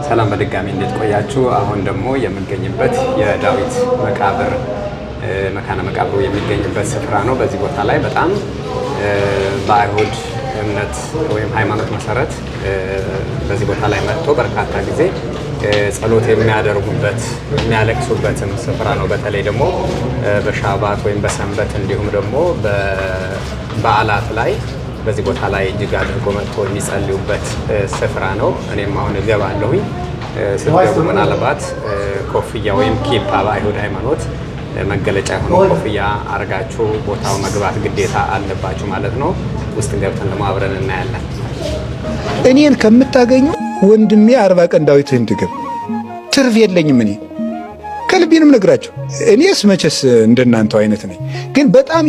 ሰላም በድጋሚ እንዴት ቆያችሁ? አሁን ደግሞ የምንገኝበት የዳዊት መቃብር መካነ መቃብሩ የሚገኝበት ስፍራ ነው። በዚህ ቦታ ላይ በጣም በአይሁድ እምነት ወይም ሃይማኖት መሰረት በዚህ ቦታ ላይ መጥቶ በርካታ ጊዜ ጸሎት የሚያደርጉበት የሚያለቅሱበትም ስፍራ ነው። በተለይ ደግሞ በሻባት ወይም በሰንበት እንዲሁም ደግሞ በበዓላት ላይ በዚህ ቦታ ላይ እጅግ አድርጎ መጥቶ የሚጸልዩበት ስፍራ ነው። እኔም አሁን እገባለሁኝ። ስትገቡ ምናልባት ኮፍያ ወይም ኪፓ በአይሁድ ሃይማኖት መገለጫ የሆነው ኮፍያ አርጋችሁ ቦታው መግባት ግዴታ አለባችሁ ማለት ነው። ውስጥ ገብተን ደግሞ አብረን እናያለን። እኔን ከምታገኙ ወንድሜ 40 ቀን ዳዊትህን ድገም፣ ትርፍ የለኝም። እኔ ከልቤንም ነግራቸው። እኔስ መቼስ እንደናንተው አይነት ነኝ፣ ግን በጣም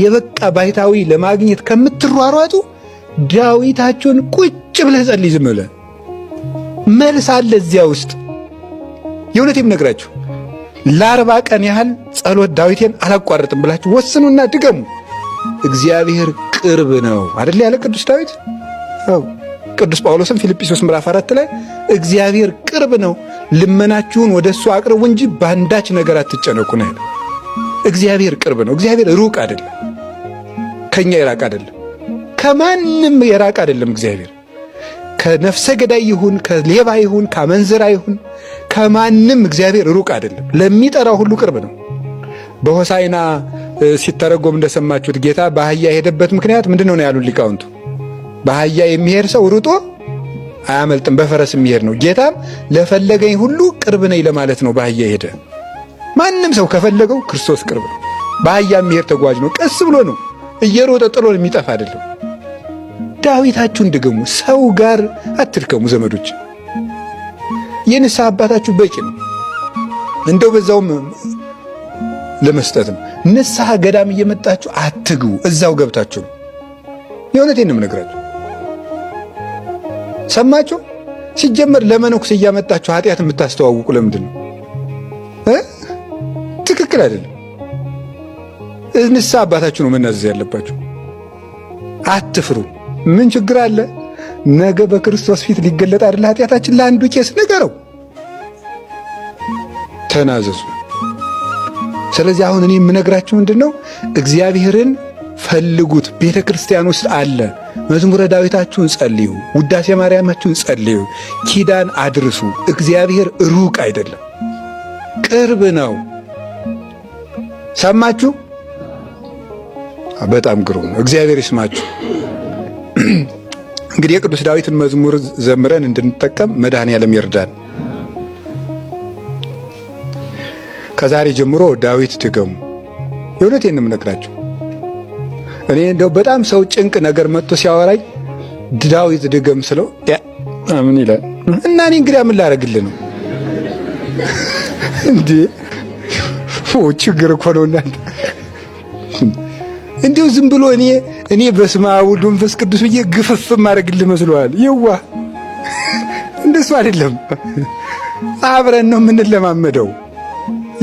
የበቃ ባይታዊ ለማግኘት ከምትሯሯጡ ዳዊታችሁን ቁጭ ብለህ ጸልይ። ዝም ብለህ መልስ አለ እዚያ ውስጥ። የእውነቴም ነግራችሁ ለ40 ቀን ያህል ጸሎት ዳዊቴን አላቋርጥም ብላችሁ ወስኑና ድገሙ። እግዚአብሔር ቅርብ ነው አይደል ያለ ቅዱስ ዳዊት። ቅዱስ ጳውሎስም ፊልጵስዩስ ምዕራፍ 4 ላይ እግዚአብሔር ቅርብ ነው፣ ልመናችሁን ወደሱ አቅርቡ እንጂ ባንዳች ነገር አትጨነቁ ነው ያለው። እግዚአብሔር ቅርብ ነው። እግዚአብሔር ሩቅ አይደለም፣ ከኛ የራቅ አይደለም፣ ከማንም የራቅ አይደለም። እግዚአብሔር ከነፍሰ ገዳይ ይሁን ከሌባ ይሁን ከአመንዝራ ይሁን ከማንም እግዚአብሔር ሩቅ አይደለም። ለሚጠራው ሁሉ ቅርብ ነው። በሆሳዕና ሲተረጎም እንደሰማችሁት ጌታ በአህያ የሄደበት ምክንያት ምንድነው ነው ያሉት ሊቃውንቱ። በአህያ የሚሄድ ሰው ሩጦ አያመልጥም፣ በፈረስ የሚሄድ ነው። ጌታም ለፈለገኝ ሁሉ ቅርብ ነኝ ለማለት ነው በአህያ ሄደ። ማንም ሰው ከፈለገው ክርስቶስ ቅርብ ነው። በአህያ የሚሄድ ተጓዥ ነው፣ ቀስ ብሎ ነው፣ እየሮጠ ጥሎ የሚጠፋ አይደለም። ዳዊታችሁን ድገሙ፣ ሰው ጋር አትድከሙ ዘመዶች። የንስሐ አባታችሁ በቂ ነው። እንደው በዛውም ለመስጠት ነው። ንስሐ ገዳም እየመጣችሁ አትግቡ፣ እዛው ገብታችሁ ነው። የእውነቴን ነው የምነግራችሁ። ሰማችሁ? ሲጀመር ለመነኩስ እያመጣችሁ ኃጢአት የምታስተዋውቁ ለምንድን ነው? ትክክል አይደለም። ንስሐ አባታችሁ ነው መናዘዝ ያለባችሁ። አትፍሩ። ምን ችግር አለ? ነገ በክርስቶስ ፊት ሊገለጥ አይደል ኃጢአታችን? ለአንዱ ቄስ ንገረው፣ ተናዘዙ። ስለዚህ አሁን እኔ የምነግራችሁ ምንድነው? እግዚአብሔርን ፈልጉት። ቤተ ክርስቲያን ውስጥ አለ። መዝሙረ ዳዊታችሁን ጸልዩ፣ ውዳሴ ማርያማችሁን ጸልዩ፣ ኪዳን አድርሱ። እግዚአብሔር ሩቅ አይደለም፣ ቅርብ ነው። ሰማችሁ? በጣም ግሩም ነው። እግዚአብሔር ይስማችሁ። እንግዲህ የቅዱስ ዳዊትን መዝሙር ዘምረን እንድንጠቀም መድኃኔዓለም ይርዳን። ከዛሬ ጀምሮ ዳዊት ድገሙ። የእውነቴን ነው የምነግራችሁ። እኔ እንደው በጣም ሰው ጭንቅ ነገር መጥቶ ሲያወራኝ ዳዊት ድገም ስለው ምን ይላል? እና እኔ እንግዲህ ምን ላደርግልህ ነው እንዴ? ችግር እኮ ነው እናንተ። እንዲሁ ዝም ብሎ እኔ በስመ አብ ወወልድ ወመንፈስ ቅዱስ ብዬ ግፍፍ ማድረግልህ መስሎሃል? ይዋ እንደሱ አይደለም። አብረን ነው የምንለማመደው።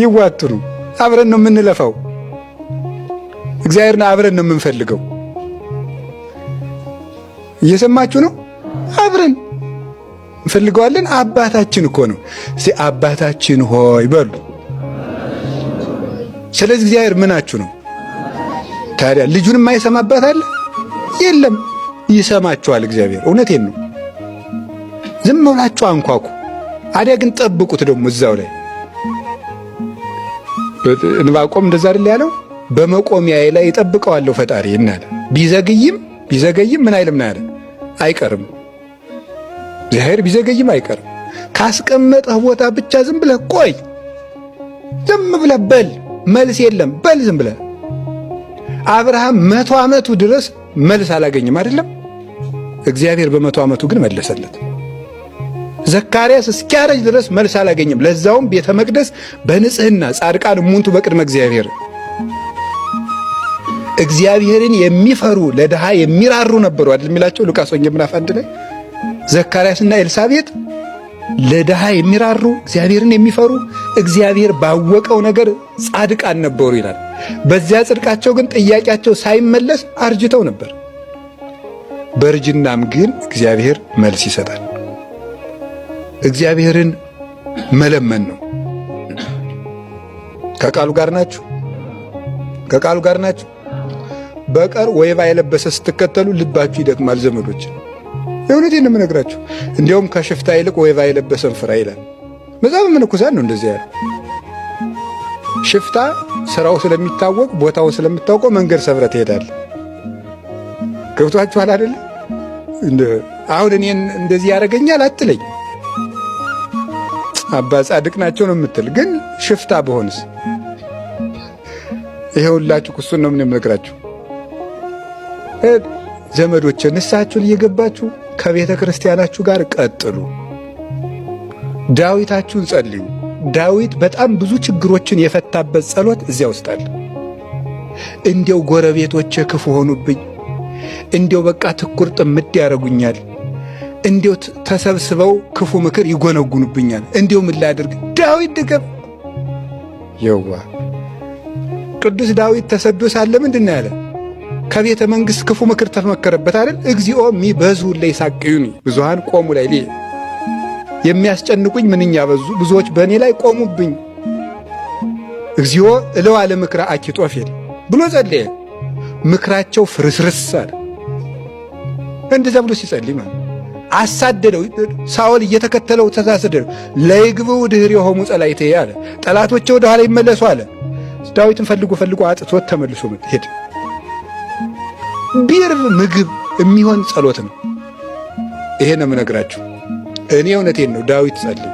ይዋጥሩ። አብረን ነው የምንለፋው። እግዚአብሔርን አብረን ነው የምንፈልገው። እየሰማችሁ ነው? አብረን እንፈልገዋለን። አባታችን እኮ ነው። አባታችን ሆይ በሉ። ስለዚህ እግዚአብሔር ምናችሁ ነው? ታዲያ ልጁን የማይሰማ አባት አለ? የለም። ይሰማችኋል እግዚአብሔር። እውነቴን ነው። ዝም ብላችሁ አንኳኩ። አዲያ ግን ጠብቁት ደግሞ እዛው ላይ። ዕንባቆም እንደዛ አይደል ያለው? በመቆሚያዬ ላይ እጠብቀዋለሁ ፈጣሪ እናለ። ቢዘገይም ምን አይልም ናለ፣ አይቀርም። እግዚአብሔር ቢዘገይም አይቀርም። ካስቀመጠህ ቦታ ብቻ ዝም ብለህ ቆይ። ዝም ብለህ በል። መልስ የለም፣ በል ዝም ብለህ። አብርሃም 100 ዓመቱ ድረስ መልስ አላገኝም አይደለም? እግዚአብሔር በ100 ዓመቱ ግን መለሰለት። ዘካርያስ እስኪያረጅ ድረስ መልስ አላገኝም። ለዛውም ቤተ መቅደስ በንጽህና ጻድቃን እሙንቱ በቅድመ እግዚአብሔር። እግዚአብሔርን የሚፈሩ ለድሃ የሚራሩ ነበሩ አይደል የሚላቸው ሉቃስ ወንጌል ምዕራፍ 1 ላይ። ዘካርያስና ኤልሳቤጥ ለድሃ የሚራሩ እግዚአብሔርን የሚፈሩ እግዚአብሔር ባወቀው ነገር ጻድቃን ነበሩ ይላል። በዚያ ጽድቃቸው ግን ጥያቄያቸው ሳይመለስ አርጅተው ነበር። በእርጅናም ግን እግዚአብሔር መልስ ይሰጣል። እግዚአብሔርን መለመን ነው። ከቃሉ ጋር ናችሁ? ከቃሉ ጋር ናችሁ? በቀር ወይባ የለበሰ ስትከተሉ ልባችሁ ይደክማል ዘመዶች። የእውነቴን ነው የምነግራችሁ። እንዲያውም ከሽፍታ ይልቅ ወይባ የለበሰን ፍራ ይላል መጽሐፈ መነኮሳት ነው እንደዚህ ያለ። ሽፍታ ስራው ስለሚታወቅ ቦታውን ስለምታውቀው መንገድ ሰብረ ትሄዳለህ። ገብቷችኋል አይደለ? አሁን እኔን እንደዚህ ያደርገኛል አትለኝ። አባ ጻድቅ ናቸው ነው የምትል፣ ግን ሽፍታ በሆንስ? ይሄውላችሁ እሱን ነው የምነግራችሁ ዘመዶቼ። ንስሐችሁን እየገባችሁ ከቤተ ክርስቲያናችሁ ጋር ቀጥሉ። ዳዊታችሁን ጸልዩ። ዳዊት በጣም ብዙ ችግሮችን የፈታበት ጸሎት እዚያ ውስጥ አለ። እንዲያው ጎረቤቶቼ ክፉ ሆኑብኝ፣ እንዲያው በቃ ትኩር ጥምድ ያደርጉኛል፣ እንዲያው ተሰብስበው ክፉ ምክር ይጎነጉኑብኛል፣ እንዲያው ምን ላድርግ? ዳዊት ድገም። የዋ ቅዱስ ዳዊት ተሰዶ ሳለ ምንድን ነው ያለ? ከቤተ መንግሥት ክፉ ምክር ተመከረበት አይደል? እግዚኦ ሚበዙ ለይሳቅዩኒ ብዙሃን ቆሙ ላይ የሚያስጨንቁኝ ምንኛ በዙ፣ ብዙዎች በእኔ ላይ ቆሙብኝ። እግዚኦ እለዋ ለምክረ አኪጦፌል ብሎ ጸለየ። ምክራቸው ፍርስርስ አለ። እንደዛ ብሎ ሲጸልይ ማለት አሳደደው። ሳኦል እየተከተለው ተሳሰደው። ለይግብው ድህር የሆሙ ጸላይቴ አለ። ጠላቶቼ ወደ ኋላ ይመለሱ አለ። ዳዊትን ፈልጎ አጥቶት ተመልሶ ሄደ። ቢርብ ምግብ የሚሆን ጸሎት ነው። ይሄ ነው የምነግራችሁ። እኔ እውነቴን ነው። ዳዊት ጸልይ።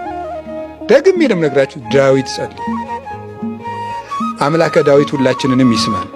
ደግሜ ነው የምነግራችሁ። ዳዊት ጸልይ። አምላከ ዳዊት ሁላችንንም ይስማል።